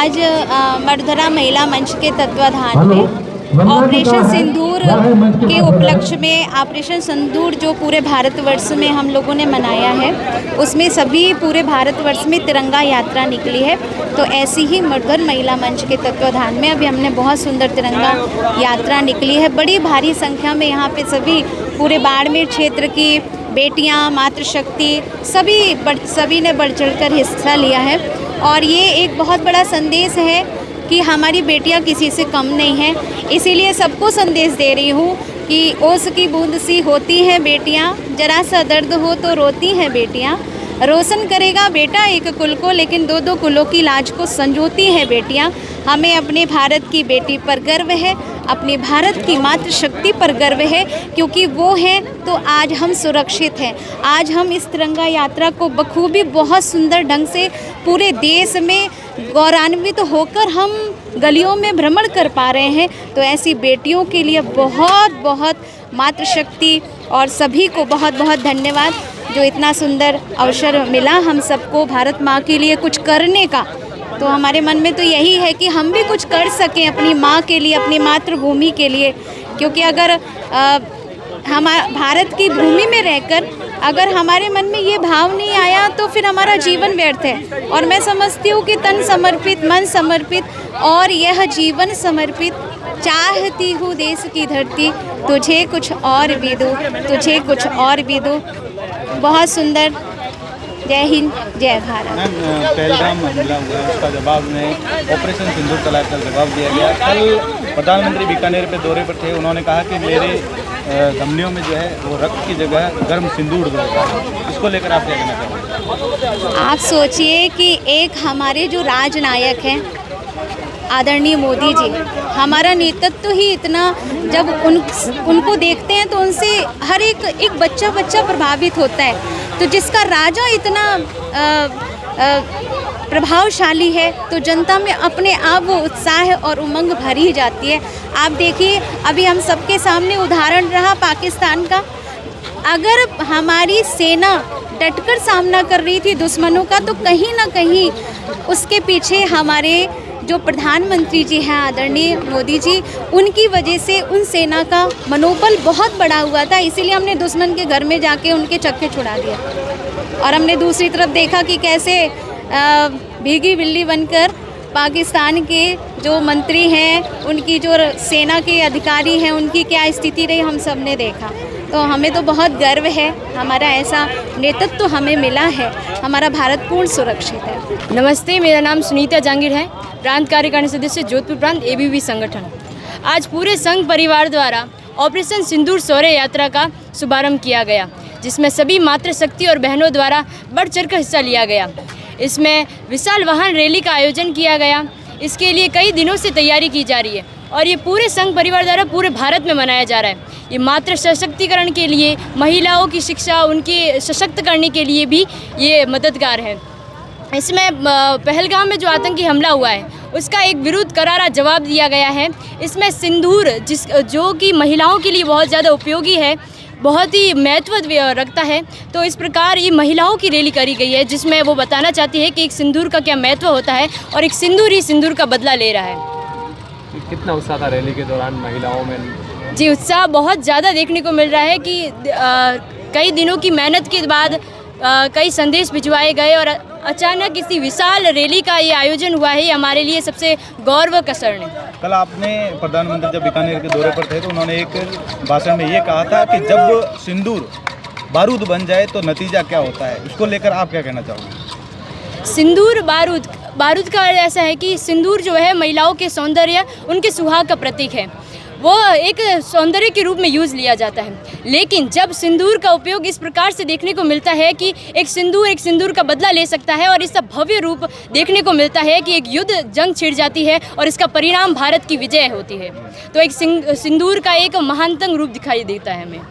आज मर्दरा महिला मंच के तत्वाधान में ऑपरेशन सिंदूर के उपलक्ष्य में ऑपरेशन सिंदूर जो पूरे भारतवर्ष में हम लोगों ने मनाया है, उसमें सभी पूरे भारतवर्ष में तिरंगा यात्रा निकली है। तो ऐसी ही मर्दर महिला मंच के तत्वाधान में अभी हमने बहुत सुंदर तिरंगा यात्रा निकली है। बड़ी भारी संख्या में यहाँ पे सभी पूरे बाड़मेर क्षेत्र की बेटियाँ, मातृशक्ति सभी ने बढ़ चढ़कर हिस्सा लिया है। और ये एक बहुत बड़ा संदेश है कि हमारी बेटियां किसी से कम नहीं हैं। इसीलिए सबको संदेश दे रही हूँ कि ओस की बूंद सी होती हैं बेटियां, जरा सा दर्द हो तो रोती हैं बेटियां। रोशन करेगा बेटा एक कुल को, लेकिन दो दो कुलों की लाज को संजोती हैं बेटियां। हमें अपने भारत की बेटी पर गर्व है, अपने भारत की मातृशक्ति पर गर्व है, क्योंकि वो है तो आज हम सुरक्षित हैं। आज हम इस तिरंगा यात्रा को बखूबी बहुत सुंदर ढंग से पूरे देश में गौरवान्वित होकर हम गलियों में भ्रमण कर पा रहे हैं। तो ऐसी बेटियों के लिए बहुत बहुत मातृशक्ति और सभी को बहुत बहुत धन्यवाद, जो इतना सुंदर अवसर मिला हम सबको भारत माँ के लिए कुछ करने का। तो हमारे मन में तो यही है कि हम भी कुछ कर सकें अपनी माँ के लिए, अपनी मातृभूमि के लिए। क्योंकि अगर हम भारत की भूमि में रहकर अगर हमारे मन में ये भाव नहीं आया तो फिर हमारा जीवन व्यर्थ है। और मैं समझती हूँ कि तन समर्पित, मन समर्पित और यह जीवन समर्पित, चाहती हूँ देश की धरती तुझे कुछ और भी दूँ, तुझे कुछ और भी दूँ। बहुत सुंदर। जय हिंद, जय भारत। पहलगाम हमला हुआ, उसका जवाब में ऑपरेशन सिंदूर चलाकर जवाब दिया गया। कल प्रधानमंत्री बीकानेर पे दौरे पर थे, उन्होंने कहा कि मेरे धमनियों में जो है वो रक्त की जगह गर्म सिंदूर दौड़ता है। इसको लेकर आप क्या कहना चाहेंगे? आप सोचिए कि एक हमारे जो राजनायक हैं आदरणीय मोदी जी, हमारा नेतृत्व ही इतना, जब उनको देखते हैं तो उनसे हर एक बच्चा प्रभावित होता है। तो जिसका राजा इतना प्रभावशाली है तो जनता में अपने आप वो उत्साह और उमंग भरी जाती है। आप देखिए अभी हम सबके सामने उदाहरण रहा पाकिस्तान का। अगर हमारी सेना डटकर सामना कर रही थी दुश्मनों का, तो कहीं ना कहीं उसके पीछे हमारे जो प्रधानमंत्री जी हैं आदरणीय मोदी जी, उनकी वजह से उन सेना का मनोबल बहुत बढ़ा हुआ था। इसीलिए हमने दुश्मन के घर में जाके उनके चक्के छुड़ा दिए। और हमने दूसरी तरफ देखा कि कैसे भीगी बिल्ली बनकर पाकिस्तान के जो मंत्री हैं, उनकी जो सेना के अधिकारी हैं, उनकी क्या स्थिति रही हम सब ने देखा। तो हमें तो बहुत गर्व है, हमारा ऐसा नेतृत्व हमें मिला है, हमारा भारत पूर्ण सुरक्षित है। नमस्ते, मेरा नाम सुनीता जांगीर है, प्रांत कार्यकारिणी सदस्य जोधपुर प्रांत ABVP संगठन। आज पूरे संघ परिवार द्वारा ऑपरेशन सिंदूर शौर्य यात्रा का शुभारंभ किया गया, जिसमें सभी मातृशक्ति और बहनों द्वारा बढ़ चढ़कर हिस्सा लिया गया। इसमें विशाल वाहन रैली का आयोजन किया गया। इसके लिए कई दिनों से तैयारी की जा रही है और ये पूरे संघ परिवार द्वारा पूरे भारत में मनाया जा रहा है। ये मातृ सशक्तिकरण के लिए, महिलाओं की शिक्षा, उनके सशक्त करने के लिए भी ये मददगार है। इसमें पहलगाम में जो आतंकी हमला हुआ है उसका एक विरुद्ध करारा जवाब दिया गया है। इसमें सिंदूर जो कि महिलाओं के लिए बहुत ज़्यादा उपयोगी है, बहुत ही महत्व रखता है। तो इस प्रकार ये महिलाओं की रैली करी गई है, जिसमें वो बताना चाहती है कि एक सिंदूर का क्या महत्व होता है और एक सिंदूर ही सिंदूर का बदला ले रहा है। कितना उत्साह था रैली के दौरान महिलाओं में? जी, उत्साह बहुत ज़्यादा देखने को मिल रहा है कि कई दिनों की मेहनत के बाद कई संदेश भिजवाए गए और अचानक इसी विशाल रैली का ये आयोजन हुआ है। ये हमारे लिए सबसे गौरव का क्षण है। कल आपने प्रधानमंत्री जब बीकानेर के दौरे पर थे तो उन्होंने एक भाषण में ये कहा था कि जब सिंदूर बारूद बन जाए तो नतीजा क्या होता है। उसको लेकर आप क्या कहना चाहोगे? सिंदूर बारूद का अर्थ ऐसा है कि सिंदूर जो है महिलाओं के सौंदर्य, उनके सुहाग का प्रतीक है। वो एक सौंदर्य के रूप में यूज़ लिया जाता है। लेकिन जब सिंदूर का उपयोग इस प्रकार से देखने को मिलता है कि एक सिंदूर का बदला ले सकता है और इसका भव्य रूप देखने को मिलता है कि एक युद्ध जंग छिड़ जाती है और इसका परिणाम भारत की विजय होती है, तो एक सिंदूर का एक महानतम रूप दिखाई देता है हमें।